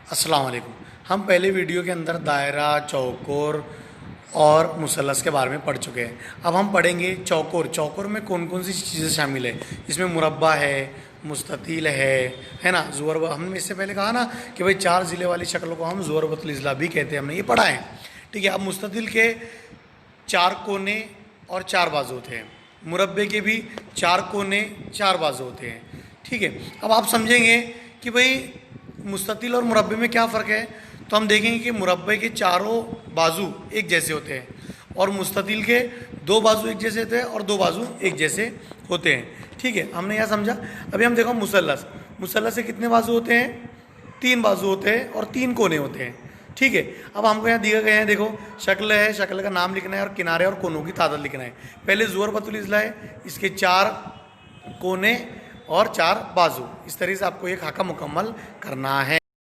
अस्सलाम वालेकुम। हम पहले वीडियो के अंदर दायरा, चौकोर और मुसल्लस के बारे में पढ़ चुके हैं। अब हम पढ़ेंगे चौकोर। चौकोर में कौन कौन सी चीज़ें शामिल है। इसमें मुरब्बा है, मुस्ततील है ना, ज़ुवर। हमने इससे पहले कहा ना कि भाई चार ज़िले वाली शक्लों को हम ज़ुवरबतुल इज़्ला भी कहते हैं, हमने ये पढ़ा है। ठीक है। अब मुस्ततील के चार कोने और चार बाजू होते हैं, मुरब्बे के भी चार कोने चार बाजू होते हैं। ठीक है। अब आप समझेंगे कि भाई मुस्ततील और मुरब्बे में क्या फ़र्क है, तो हम देखेंगे कि मुरब्बे के चारों बाजू एक जैसे होते हैं और मुस्ततील के दो बाजू एक जैसे होते हैं और दो बाजू एक जैसे होते हैं। ठीक है, हमने यह समझा। अभी हम देखो मुसल्लस। मुसल्लस से कितने बाजू होते हैं? तीन बाजू होते हैं और तीन कोने होते हैं। ठीक है। अब हमको यहाँ दिए गए हैं, देखो शक्ल है, शक्ल का नाम लिखना है और किनारे और कोनों की तादाद लिखना है। पहले ज़ुवरबतुल इज़्ला है, इसके चार कोने और चार बाजू। इस तरह से आपको ये खाका मुकम्मल करना है।